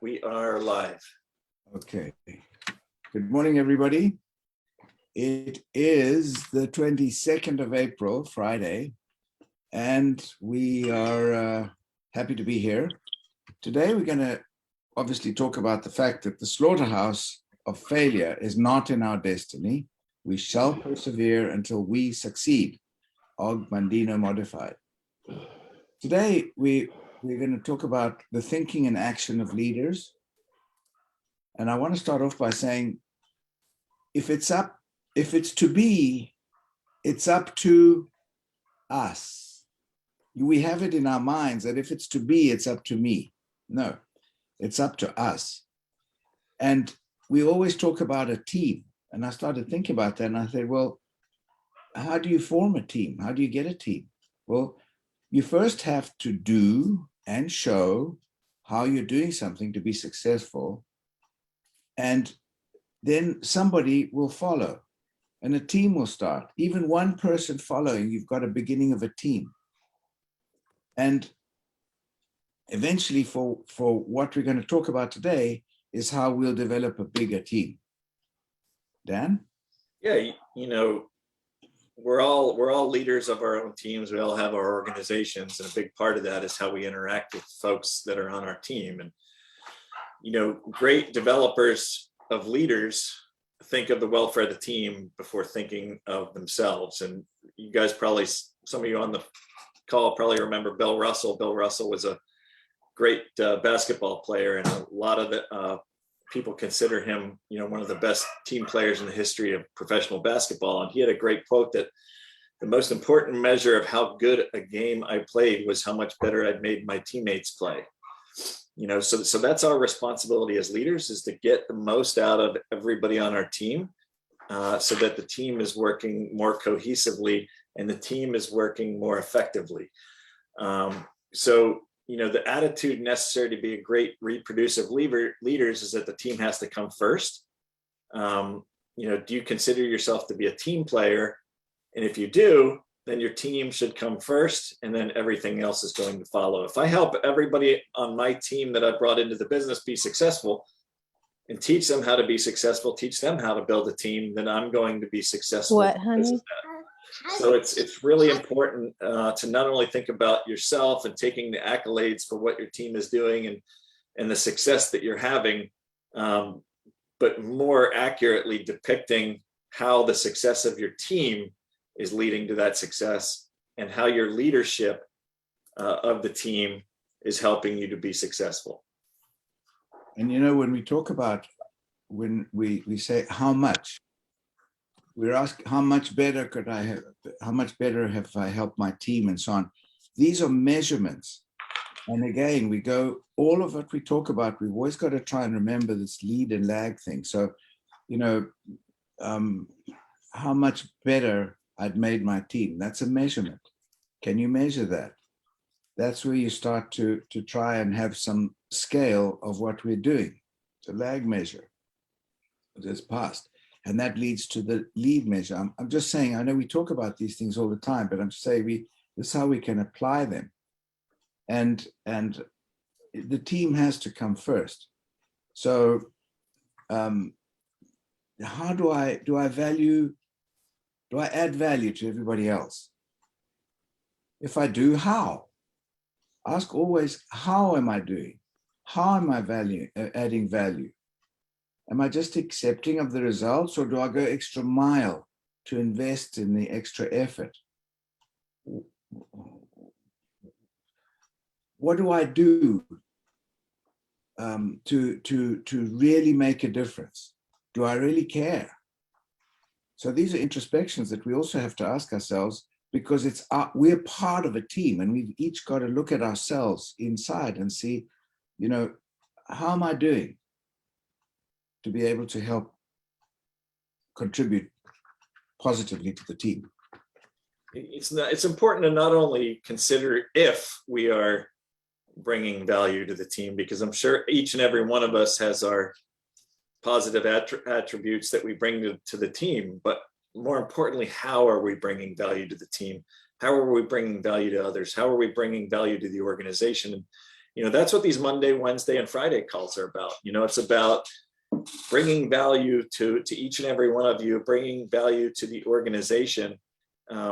We are live. Okay. Good morning, everybody. It is the 22nd of April, Friday, and we are happy to be here. Today, we're going to obviously talk about the fact that the slaughterhouse of failure is not in our destiny. We shall persevere until we succeed. Og Mandino modified. Today, we're going to talk about the thinking and action of leaders. And I want to start off by saying, if it's to be, it's up to us. We have it in our minds that if it's to be, it's up to me. No, it's up to us. And we always talk about a team. And I started thinking about that and I said, well, how do you form a team? How do you get a team? Well, you first have to do and show how you're doing something to be successful. And then somebody will follow and a team will start. Even one person following, you've got a beginning of a team. And eventually for what we're going to talk about today is how we'll develop a bigger team. Dan? Yeah, we're all leaders of our own teams. We all have our organizations, and a big part of that is how we interact with folks that are on our team. And great developers of leaders think of the welfare of the team before thinking of themselves. And you guys probably, some of you on the call probably remember Bill Russell. Bill Russell was a great basketball player, and a lot of the people consider him, one of the best team players in the history of professional basketball. And he had a great quote that the most important measure of how good a game I played was how much better I'd made my teammates play. So that's our responsibility as leaders, is to get the most out of everybody on our team, so that the team is working more cohesively and the team is working more effectively. The attitude necessary to be a great reproducive leaders is that the team has to come first. Do you consider yourself to be a team player? And if you do, then your team should come first, and then everything else is going to follow. If I help everybody on my team that I brought into the business be successful and teach them how to be successful, teach them how to build a team, then I'm going to be successful. What, honey? So it's really important to not only think about yourself and taking the accolades for what your team is doing and the success that you're having, but more accurately depicting how the success of your team is leading to that success, and how your leadership of the team is helping you to be successful. And when we talk about, when we say how much, we're asking how much better have I helped my team and so on. These are measurements. And again, we go, all of what we talk about, we've always got to try and remember this lead and lag thing. So, how much better I'd made my team. That's a measurement. Can you measure that? That's where you start to try and have some scale of what we're doing. It's a lag measure that's passed. And that leads to the lead measure. I'm just saying, I know we talk about these things all the time, but I'm just saying this is how we can apply them. And the team has to come first. So how do I add value to everybody else? If I do, how? Ask always, how am I doing? How am I adding value? Am I just accepting of the results, or do I go extra mile to invest in the extra effort? What do I do to really make a difference? Do I really care? So these are introspections that we also have to ask ourselves, because we're part of a team, and we've each got to look at ourselves inside and see, how am I doing to be able to help contribute positively to the team? It's important to not only consider if we are bringing value to the team, because I'm sure each and every one of us has our positive attributes that we bring to the team, but more importantly, how are we bringing value to the team? How are we bringing value to others? How are we bringing value to the organization? And, That's what these Monday, Wednesday, and Friday calls are about. It's about bringing value to each and every one of you, bringing value to the organization,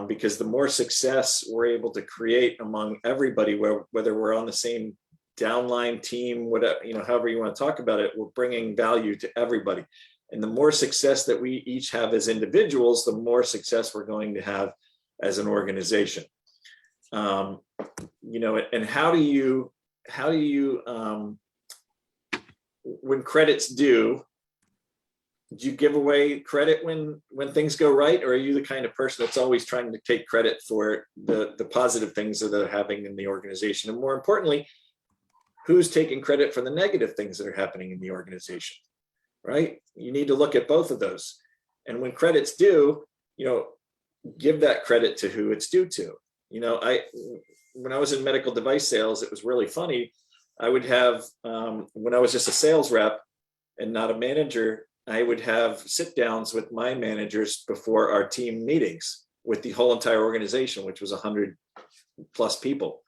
because the more success we're able to create among everybody, whether we're on the same downline team, whatever, however you want to talk about it, we're bringing value to everybody. And the more success that we each have as individuals, the more success we're going to have as an organization. And how do you when credit's due, do you give away credit when things go right, or are you the kind of person that's always trying to take credit for the positive things that they're having in the organization? And more importantly, who's taking credit for the negative things that are happening in the organization, right? You need to look at both of those. And when credit's due, give that credit to who it's due to. When I was in medical device sales, it was really funny. I would have, when I was just a sales rep and not a manager, I would have sit downs with my managers before our team meetings with the whole entire organization, which was 100 plus people.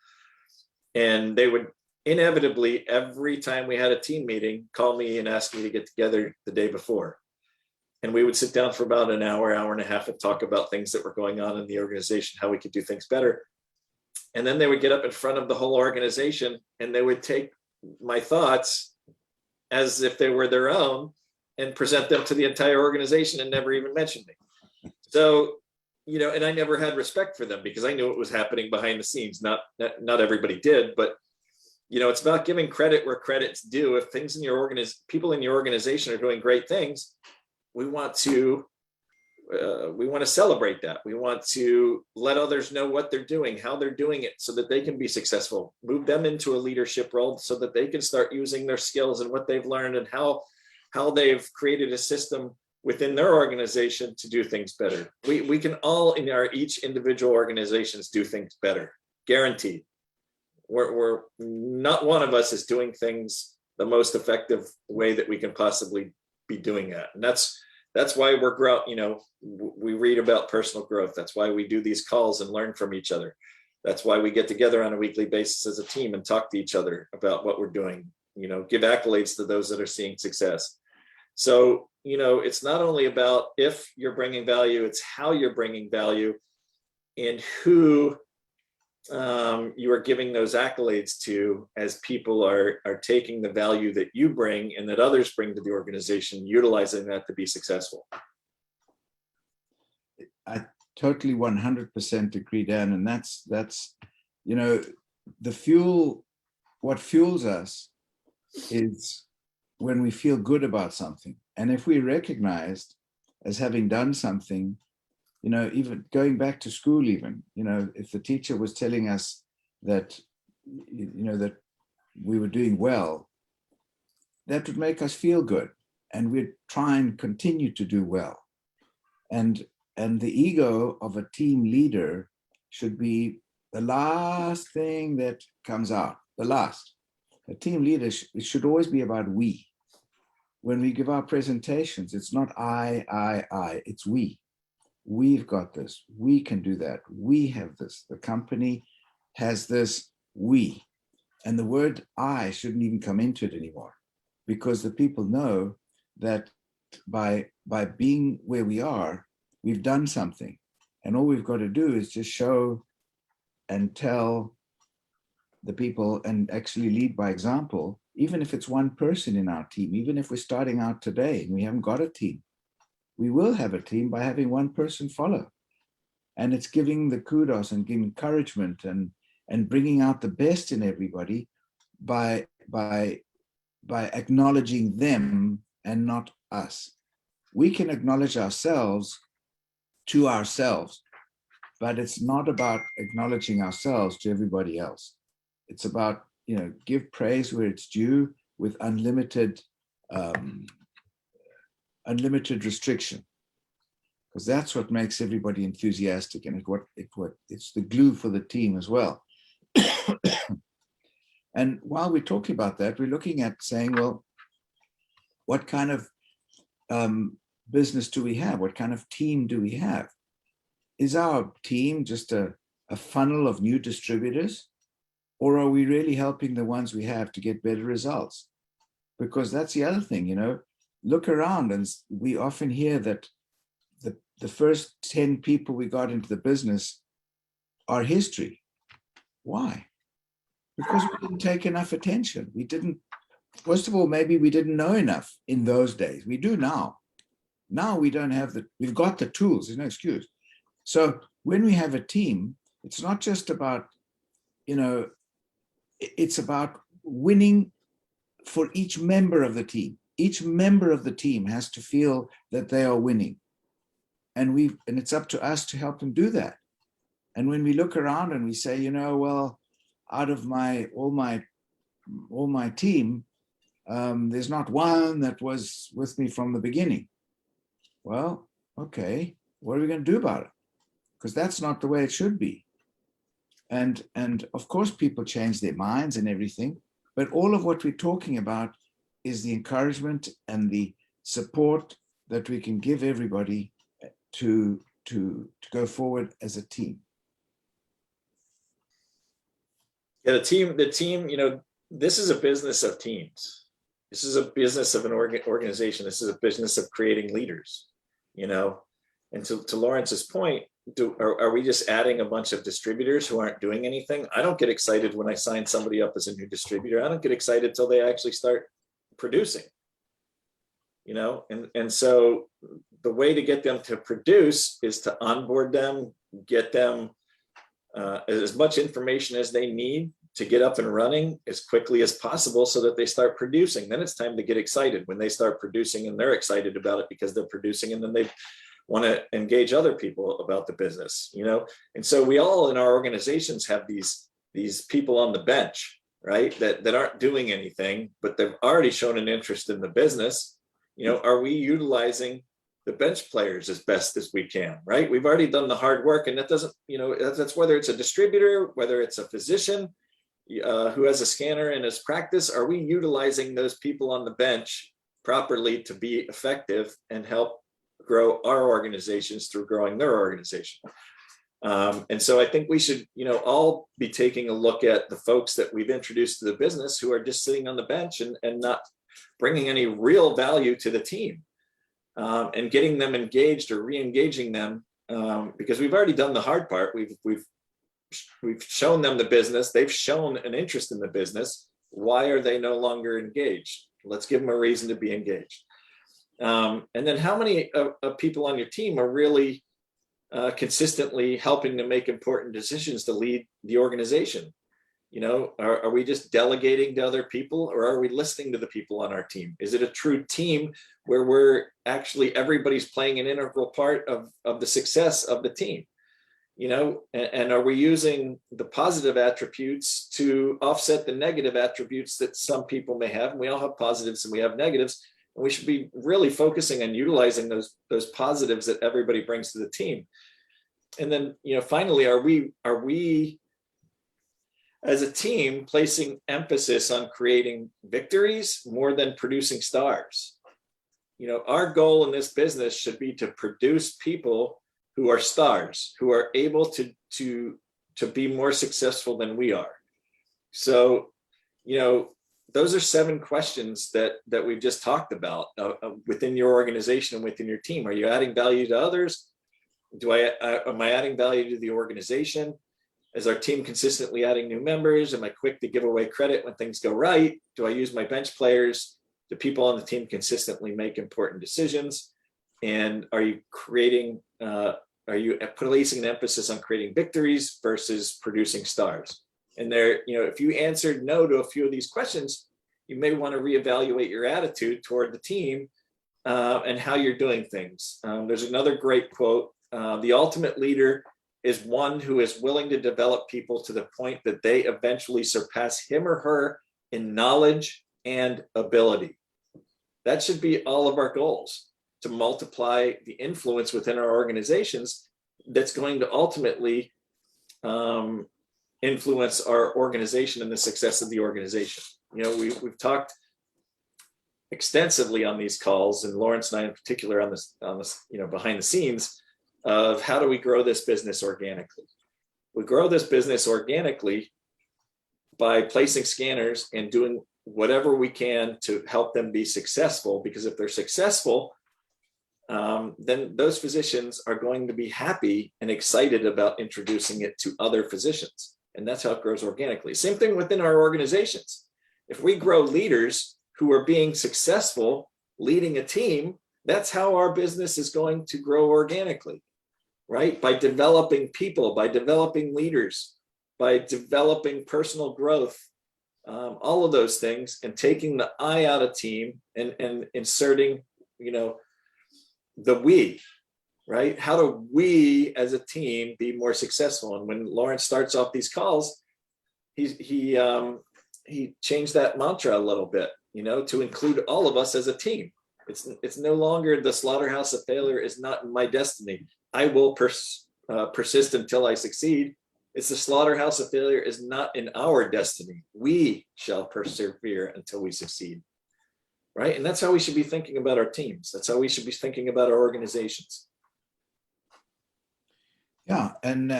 And they would inevitably, every time we had a team meeting, call me and ask me to get together the day before. And we would sit down for about an hour, hour and a half and talk about things that were going on in the organization, how we could do things better. And then they would get up in front of the whole organization and they would take my thoughts as if they were their own and present them to the entire organization and never even mention me. So, and I never had respect for them because I knew what was happening behind the scenes. Not everybody did, but it's about giving credit where credit's due. If things in your people in your organization are doing great things, we want to celebrate that. We want to let others know what they're doing, how they're doing it, so that they can be successful. Move them into a leadership role so that they can start using their skills and what they've learned and how they've created a system within their organization to do things better. We can all in our each individual organizations do things better, guaranteed. We're not one of us is doing things the most effective way that we can possibly be doing that. And that's why we're we read about personal growth. That's why we do these calls and learn from each other. That's why we get together on a weekly basis as a team and talk to each other about what we're doing, give accolades to those that are seeing success. So, it's not only about if you're bringing value, it's how you're bringing value and who you are giving those accolades to as people are taking the value that you bring and that others bring to the organization, utilizing that to be successful. I totally 100% agree, Dan. And that's the fuel, what fuels us is when we feel good about something. And if we're recognized as having done something, even going back to school, if the teacher was telling us that, that we were doing well, that would make us feel good. And we'd try and continue to do well. And the ego of a team leader should be the last thing that comes out, the last. A team leader, it should always be about we. When we give our presentations, it's not I, it's we. We've got this. We can do that. We have this. The company has this. We. And the word I shouldn't even come into it anymore, because the people know that by being where we are, we've done something. And all we've got to do is just show and tell the people and actually lead by example, even if it's one person in our team, even if we're starting out today and we haven't got a team. We will have a team by having one person follow. And it's giving the kudos and giving encouragement and bringing out the best in everybody by acknowledging them and not us. We can acknowledge ourselves to ourselves, but it's not about acknowledging ourselves to everybody else. It's about, give praise where it's due with unlimited restriction, because that's what makes everybody enthusiastic, and it's the glue for the team as well. And while we're talking about that, we're looking at saying, well, what kind of business do we have? What kind of team do we have? Is our team just a funnel of new distributors? Or are we really helping the ones we have to get better results? Because that's the other thing, look around, and we often hear that the first 10 people we got into the business are history. Why? Because we didn't take enough attention. We didn't, first of all, maybe we didn't know enough in those days. We do now. Now we don't have we've got the tools, there's no excuse. So when we have a team, it's not just about, it's about winning for each member of the team. Each member of the team has to feel that they are winning. And it's up to us to help them do that. And when we look around and we say, well, out of all my team, there's not one that was with me from the beginning. Well, okay, what are we going to do about it? Because that's not the way it should be. And of course, people change their minds and everything, but all of what we're talking about is the encouragement and the support that we can give everybody to go forward as a team. Yeah, the team, this is a business of teams. This is a business of an organization. This is a business of creating leaders, and to Lawrence's point, are we just adding a bunch of distributors who aren't doing anything? I don't get excited when I sign somebody up as a new distributor. I don't get excited till they actually start producing, and so the way to get them to produce is to onboard them, get them as much information as they need to get up and running as quickly as possible so that they start producing. Then it's time to get excited when they start producing, and they're excited about it because they're producing, and then they want to engage other people about the business, And so we all in our organizations have these people on the bench, right? That aren't doing anything, but they've already shown an interest in the business. Are we utilizing the bench players as best as we can, right? We've already done the hard work, and that doesn't, that's whether it's a distributor, whether it's a physician who has a scanner in his practice. Are we utilizing those people on the bench properly to be effective and help grow our organizations through growing their organization? And so I think we should, all be taking a look at the folks that we've introduced to the business who are just sitting on the bench and not bringing any real value to the team, and getting them engaged or re-engaging them, because we've already done the hard part. We've shown them the business. They've shown an interest in the business. Why are they no longer engaged? Let's give them a reason to be engaged. And then how many people on your team are really consistently helping to make important decisions to lead the organization? Are we just delegating to other people, or are we listening to the people on our team? Is it a true team where we're actually, everybody's playing an integral part of the success of the team? And are we using the positive attributes to offset the negative attributes that some people may have? And we all have positives and we have negatives, and we should be really focusing on utilizing those positives that everybody brings to the team. And then, finally, are we as a team placing emphasis on creating victories more than producing stars? Our goal in this business should be to produce people who are stars, who are able to be more successful than we are. So, those are 7 questions that we've just talked about within your organization and within your team. Are you adding value to others? Am I adding value to the organization? Is our team consistently adding new members? Am I quick to give away credit when things go right? Do I use my bench players? Do people on the team consistently make important decisions? And are you placing an emphasis on creating victories versus producing stars? And if you answered no to a few of these questions, you may want to reevaluate your attitude toward the team and how you're doing things. There's another great quote: "The ultimate leader is one who is willing to develop people to the point that they eventually surpass him or her in knowledge and ability." That should be all of our goals, to multiply the influence within our organizations that's going to ultimately influence our organization and the success of the organization. We've talked extensively on these calls, and Lawrence and I in particular on this, behind the scenes, of how do we grow this business organically. We grow this business organically by placing scanners and doing whatever we can to help them be successful, because if they're successful, then those physicians are going to be happy and excited about introducing it to other physicians. And that's how it grows organically. Same thing within our organizations. If we grow leaders who are being successful leading a team, that's how our business is going to grow organically, right? By developing people, by developing leaders, by developing personal growth, all of those things, and taking the I out of team and inserting, the we, right? How do we as a team be more successful? And when Lawrence starts off these calls, he changed that mantra a little bit, to include all of us as a team. It's no longer the slaughterhouse of failure is not in my destiny. I will persist until I succeed. It's the slaughterhouse of failure is not in our destiny. We shall persevere until we succeed. Right? And that's how we should be thinking about our teams. That's how we should be thinking about our organizations. Yeah, and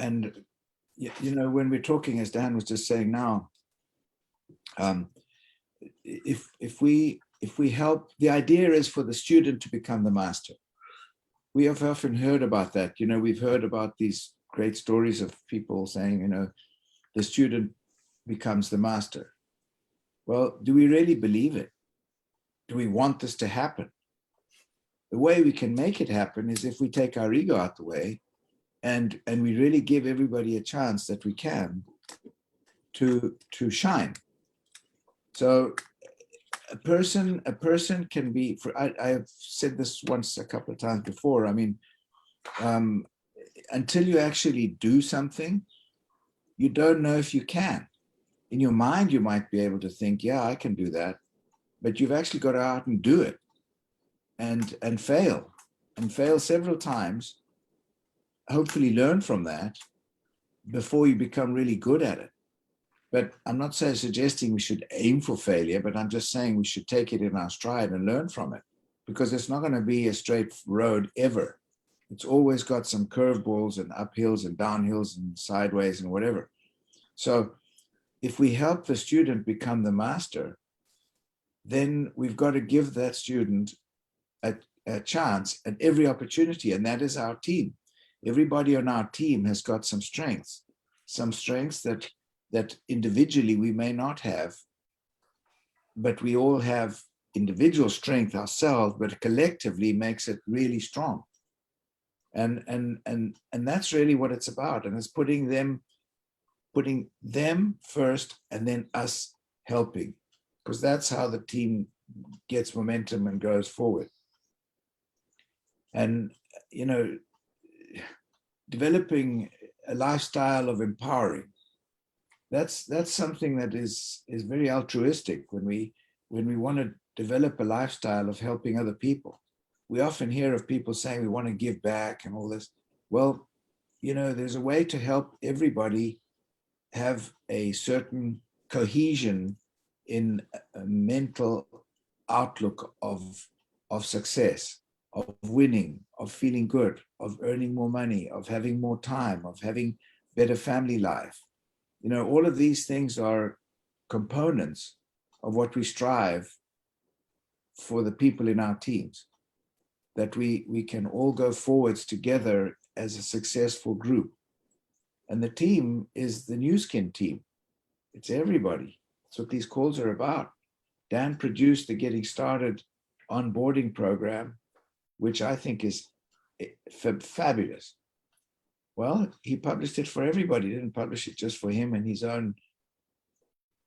when we're talking, as Dan was just saying now, if we help, the idea is for the student to become the master. We have often heard about that. We've heard about these great stories of people saying, the student becomes the master. Well, do we really believe it? Do we want this to happen? The way we can make it happen is if we take our ego out the way and we really give everybody a chance that we can to shine. So a person can be, I've said this once a couple of times before, until you actually do something, you don't know if you can. In your mind, you might be able to think, yeah, I can do that. But you've actually got to out and do it and fail several times, hopefully learn from that before you become really good at it. But I'm not suggesting we should aim for failure, but I'm just saying we should take it in our stride and learn from it, because it's not going to be a straight road ever. It's always got some curveballs and uphills and downhills and sideways and whatever. So if we help the student become the master, then we've got to give that student a chance and every opportunity, and that is our team. Everybody on our team has got some strengths that individually we may not have, but we all have individual strength ourselves, but collectively makes it really strong. And that's really what it's about. And it's putting them first and then us helping, because that's how the team gets momentum and goes forward. And, developing a lifestyle of empowering, that's something that is very altruistic. When we want to develop a lifestyle of helping other people, we often hear of people saying we want to give back and all this. Well, there's a way to help everybody have a certain cohesion in a mental outlook of success, of winning, of feeling good, of earning more money, of having more time, of having better family life. All of these things are components of what we strive for the people in our teams, that we can all go forwards together as a successful group. And the team is the New Skin team. It's everybody. That's what these calls are about. Dan produced the Getting Started onboarding program, which I think is fabulous. Well, he published it for everybody. He didn't publish it just for him and his own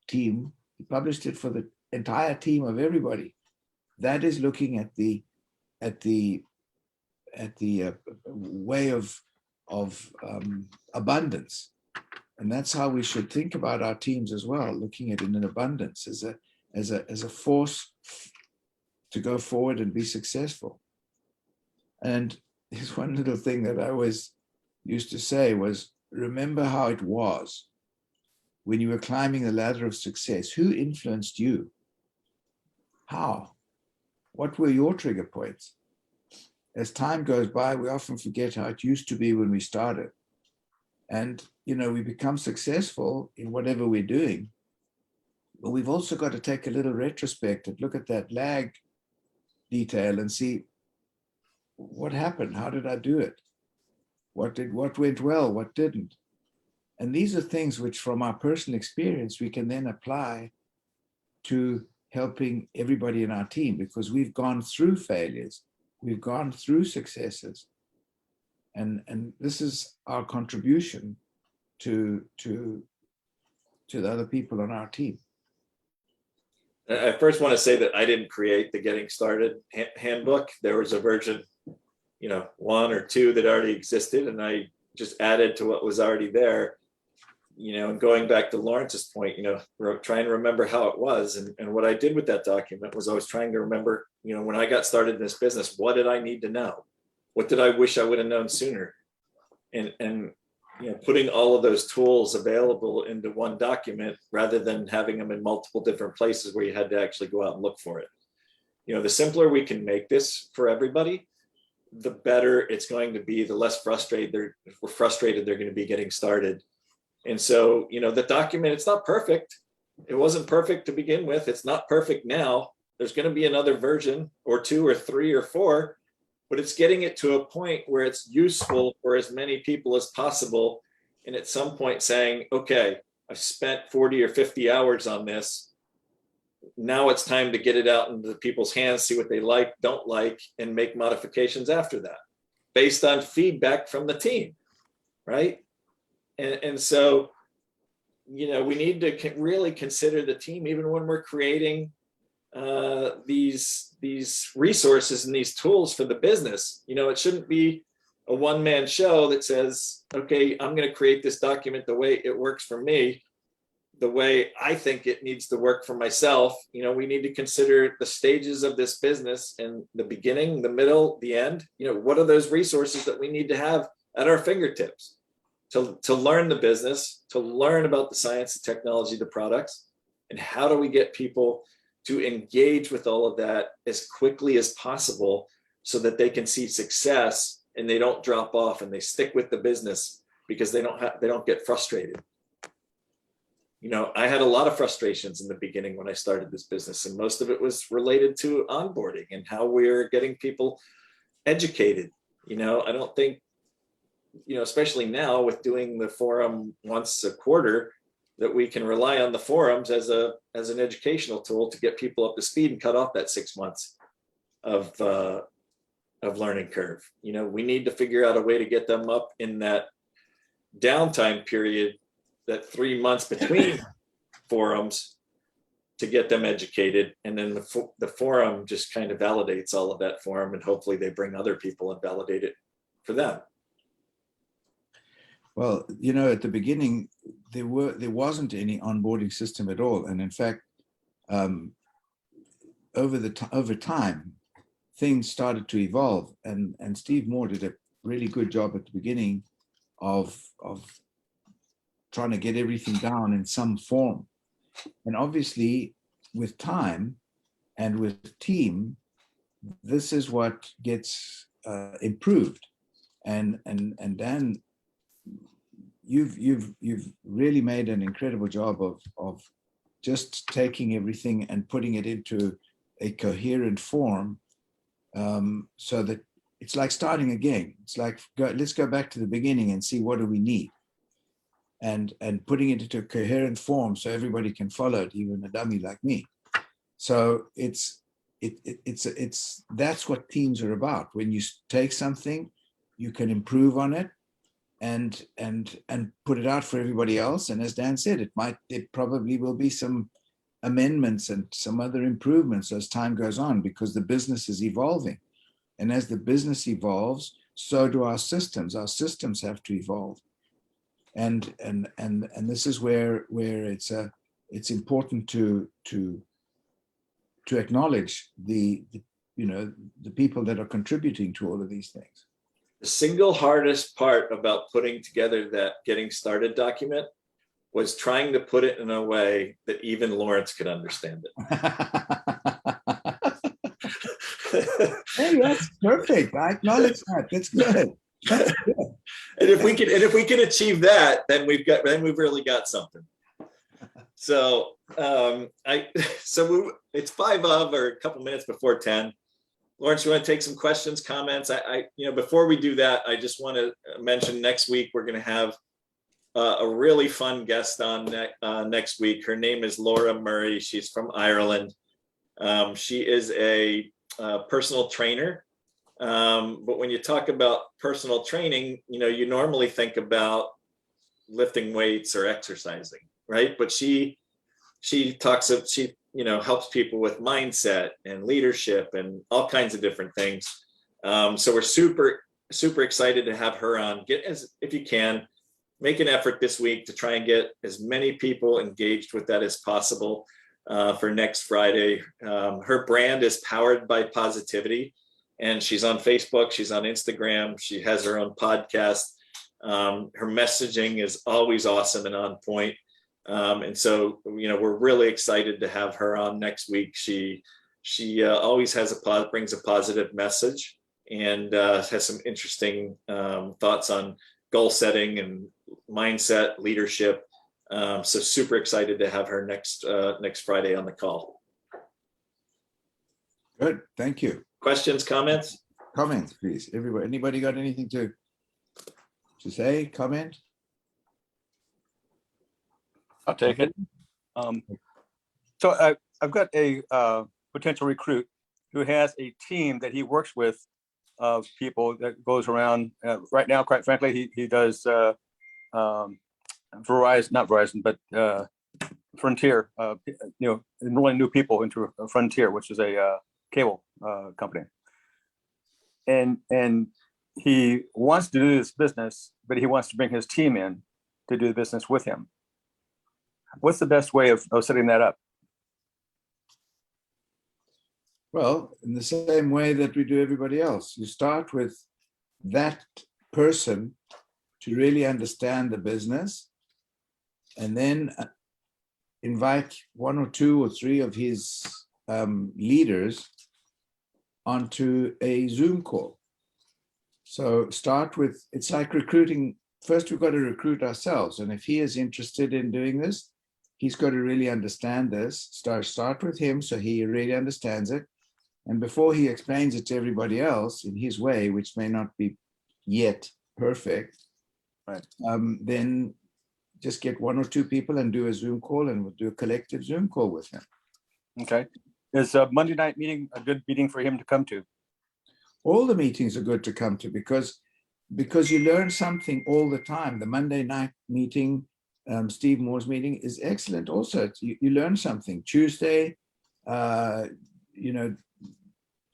team. He published it for the entire team of everybody. That is looking at the way of abundance, and that's how we should think about our teams as well. Looking at it in abundance as a force to go forward and be successful. And there's one little thing that I always used to say was, remember how it was when you were climbing the ladder of success. Who influenced you? How? What were your trigger points? As time goes by, we often forget how it used to be when we started. And, we become successful in whatever we're doing. But we've also got to take a little retrospective, look at that lag detail and see what happened. How did I do it? What went well? What didn't? And these are things which, from our personal experience, we can then apply to helping everybody in our team, because we've gone through failures, we've gone through successes, and this is our contribution to the other people on our team. I first want to say that I didn't create the Getting Started handbook. There was a version, 1 or 2 that already existed, and I just added to what was already there. And going back to Lawrence's point, trying to remember how it was. And what I did with that document was I was trying to remember, when I got started in this business, what did I need to know? What did I wish I would have known sooner? And putting all of those tools available into one document rather than having them in multiple different places where you had to actually go out and look for it. The simpler we can make this for everybody, the better it's going to be, the less frustrated they're going to be getting started. And so, the document, it's not perfect. It wasn't perfect to begin with. It's not perfect now. There's going to be another version or 2 or 3 or 4, but it's getting it to a point where it's useful for as many people as possible. And at some point saying, okay, I've spent 40 or 50 hours on this. Now it's time to get it out into people's hands, see what they like, don't like, and make modifications after that based on feedback from the team, right? And so, we need to really consider the team, even when we're creating these resources and these tools for the business. It shouldn't be a one-man show that says, okay, I'm going to create this document the way it works for me, the way I think it needs to work for myself. We need to consider the stages of this business and the beginning, the middle, the end. What are those resources that we need to have at our fingertips to learn the business, to learn about the science, the technology, the products, and how do we get people to engage with all of that as quickly as possible so that they can see success and they don't drop off and they stick with the business because they don't get frustrated. I had a lot of frustrations in the beginning when I started this business, and most of it was related to onboarding and how we're getting people educated. I don't think, especially now with doing the forum once a quarter, that we can rely on the forums as an educational tool to get people up to speed and cut off that 6 months of learning curve. We need to figure out a way to get them up in that downtime period, that 3 months between forums, to get them educated. And then the forum just kind of validates all of that for them, and hopefully they bring other people and validate it for them. Well, at the beginning, there wasn't any onboarding system at all. And in fact, over time, things started to evolve. And Steve Moore did a really good job at the beginning of trying to get everything down in some form. And obviously, with time and with team, this is what gets improved. And Dan, you've really made an incredible job of just taking everything and putting it into a coherent form, so that it's like starting again. It's like, let's go back to the beginning and see what do we need, and putting it into a coherent form so everybody can follow it, even a dummy like me. So it's that's what teams are about. When you take something, you can improve on it and put it out for everybody else. And as Dan said, it probably will be some amendments and some other improvements as time goes on, because the business is evolving. And as the business evolves, so do our systems. Our systems have to evolve. And this is where it's important to acknowledge the people that are contributing to all of these things. The single hardest part about putting together that Getting Started document was trying to put it in a way that even Lawrence could understand it. Hey, that's perfect. I acknowledge that. That's good. That's good. And if we can achieve that, then we've really got something. So it's 5 of, or a couple minutes before 10. Lawrence, you want to take some questions, comments? Before we do that, I just want to mention next week we're going to have a really fun guest on next week. Her name is Laura Murray. She's from Ireland. She is a personal trainer. But when you talk about personal training, you normally think about lifting weights or exercising, right? But she helps people with mindset and leadership and all kinds of different things. So we're super, super excited to have her on. If you can, make an effort this week to try and get as many people engaged with that as possible for next Friday. Her brand is Powered by Positivity, and she's on Facebook, she's on Instagram, she has her own podcast. Her messaging is always awesome and on point. And so, we're really excited to have her on next week. She always brings a positive message and has some interesting thoughts on goal setting and mindset, leadership. So super excited to have her next Friday on the call. Good, thank you. Questions, comments? Comments, please. Anybody got anything to say? Comment? I'll take it. So I've got a potential recruit who has a team that he works with of people that goes around. Right now, quite frankly, he does Verizon, not Verizon, but Frontier. Enrolling new people into Frontier, which is a cable company, and he wants to do this business, but he wants to bring his team in to do the business with him. What's the best way of setting that up? Well, in the same way that we do everybody else. You start with that person to really understand the business, and then invite 1 or 2 or 3 of his leaders onto a Zoom call. So start with, it's like recruiting. First, we've got to recruit ourselves. And if he is interested in doing this, he's got to really understand this. Start with him so he really understands it. And before he explains it to everybody else in his way, which may not be yet perfect, right, then just get 1 or 2 people and do a Zoom call, and we'll do a collective Zoom call with him. Okay. Is a Monday night meeting a good meeting for him to come to? All the meetings are good to come to because you learn something all the time. The Monday night meeting, Steve Moore's meeting, is excellent also. You learn something. Tuesday,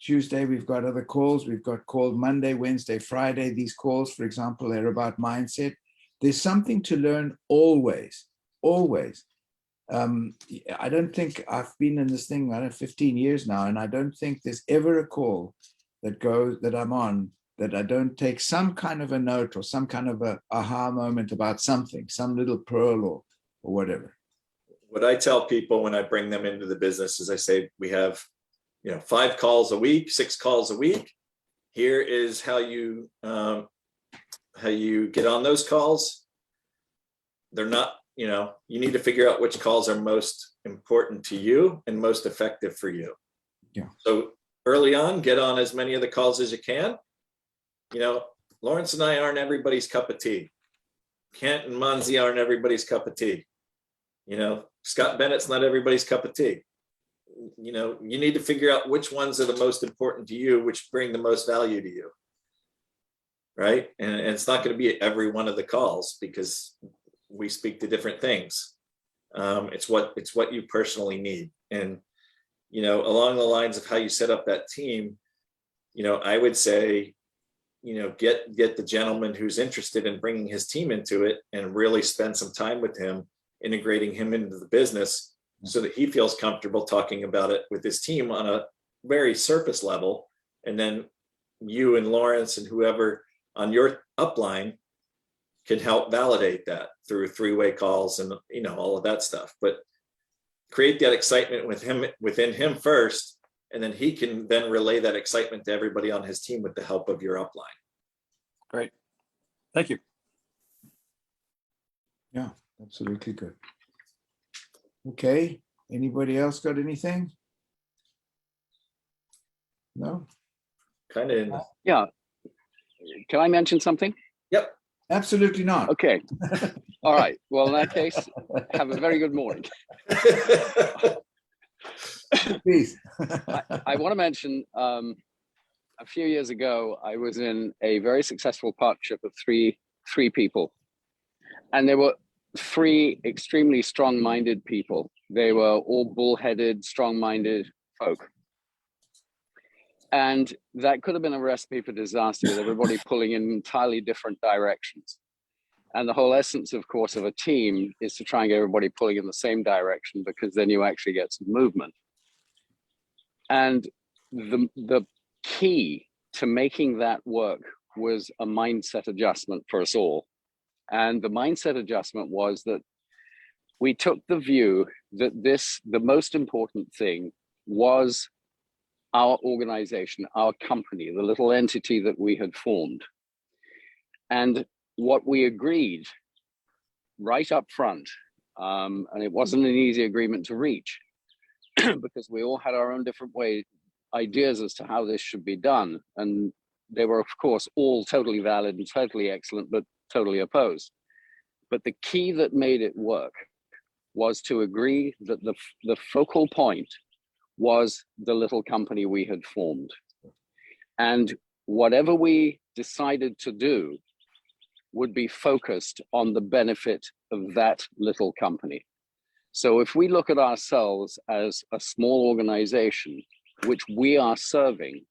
Tuesday we've got other calls. We've got called Monday, Wednesday, Friday. These calls, for example, they're about mindset. There's something to learn always, always. I don't think I've been in this thing, 15 years now, and I don't think there's ever a call that I'm on that I don't take some kind of a note or some kind of a aha moment about something, some little pearl or whatever. What I tell people when I bring them into the business is I say, we have 5 calls a week, 6 calls a week. Here is how you get on those calls. They're not, you need to figure out which calls are most important to you and most effective for you. Yeah. So early on, get on as many of the calls as you can. Lawrence and I aren't everybody's cup of tea. Kent and Monzi aren't everybody's cup of tea. Scott Bennett's not everybody's cup of tea. You need to figure out which ones are the most important to you, which bring the most value to you. Right. And it's not going to be every one of the calls because we speak to different things. It's what you personally need. And, along the lines of how you set up that team, I would say, get the gentleman who's interested in bringing his team into it and really spend some time with him, integrating him into the business so that he feels comfortable talking about it with his team on a very surface level. And then you and Lawrence and whoever on your upline can help validate that through 3-way calls and, all of that stuff. But create that excitement within him first, and then he can then relay that excitement to everybody on his team with the help of your upline. Great. Thank you. Yeah, absolutely good. Okay, anybody else got anything? No? Kind of. Yeah. Can I mention something? Yep. Absolutely not. Okay. All right. Well, in that case, have a very good morning. Please. I want to mention a few years ago, I was in a very successful partnership of three people. And there were three extremely strong-minded people. They were all bullheaded, strong-minded folk. And that could have been a recipe for disaster with everybody pulling in entirely different directions. And the whole essence, of course, of a team is to try and get everybody pulling in the same direction, because then you actually get some movement. And the key to making that work was a mindset adjustment for us all. And the mindset adjustment was that we took the view that the most important thing was our organization, our company, the little entity that we had formed. And what we agreed right up front, and it wasn't an easy agreement to reach, because we all had our own different ideas as to how this should be done. And they were, of course, all totally valid and totally excellent, but totally opposed. But the key that made it work was to agree that the focal point was the little company we had formed. And whatever we decided to do would be focused on the benefit of that little company. So if we look at ourselves as a small organization which we are serving,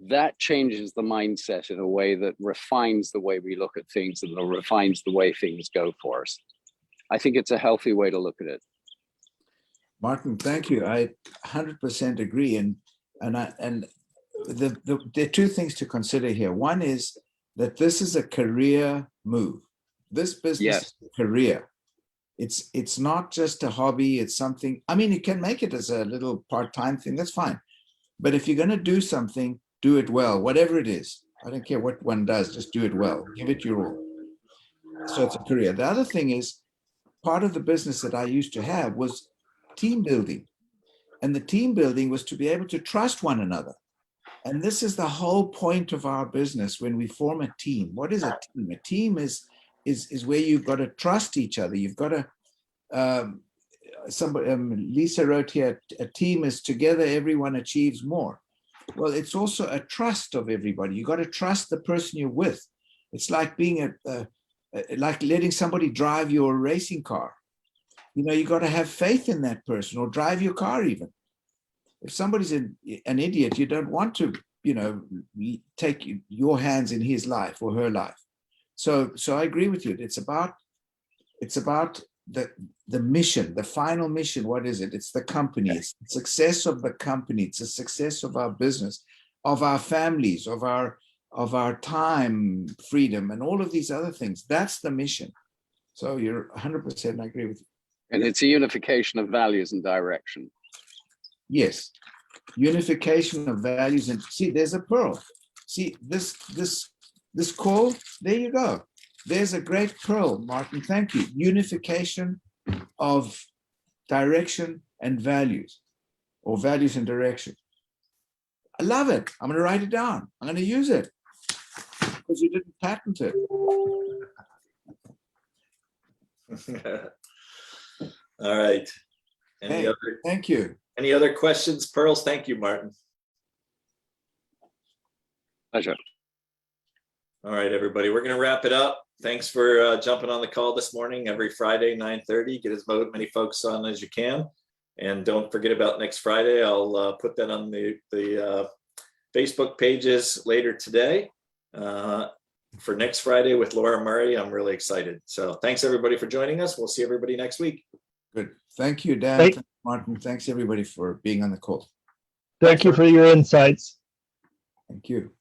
that changes the mindset in a way that refines the way we look at things and refines the way things go for us. I think it's a healthy way to look at it. Martin, thank you. I 100% agree. And there are two things to consider here. One is that this is a career move. This business is a career. It's not just a hobby. It's something, I mean, you can make it as a little part-time thing. That's fine. But if you're going to do something, do it well, whatever it is. I don't care what one does, just do it well. Give it your all. So it's a career. The other thing is, part of the business that I used to have was team building. And the team building was to be able to trust one another. And this is the whole point of our business when we form a team. What is a team? A team is where you've got to trust each other. You've got to, Lisa wrote here, a team is together, everyone achieves more. Well, it's also a trust of everybody. You got to trust the person you're with. It's like being like letting somebody drive your racing car. You know, you got to have faith in that person, or drive your car even. If somebody's an idiot, you don't want to, you know, take your hands in his life or her life. So I agree with you. It's about the mission, the final mission. What is it? It's the company. It's the success of the company. It's the success of our business, of our families, of our time freedom, and all of these other things. That's the mission. So you're 100%, I agree with you. And it's a unification of values and direction. Yes, unification of values. And see, there's a pearl. See, this call, there you go. There's a great pearl, Martin. Thank you. Unification of direction and values, or values and direction. I love it. I'm going to write it down. I'm going to use it because you didn't patent it. All right. Thank you. Any other questions, Pearls? Thank you, Martin. Pleasure. All right, everybody, we're going to wrap it up. Thanks for jumping on the call this morning, every Friday, 9:30. Get as many folks on as you can. And don't forget about next Friday. I'll put that on the Facebook pages later today. For next Friday with Laura Murray, I'm really excited. So thanks, everybody, for joining us. We'll see everybody next week. Good. Thank you, Dan. Thanks, Martin. Thanks, everybody, for being on the call. Thank you for your insights. Thank you.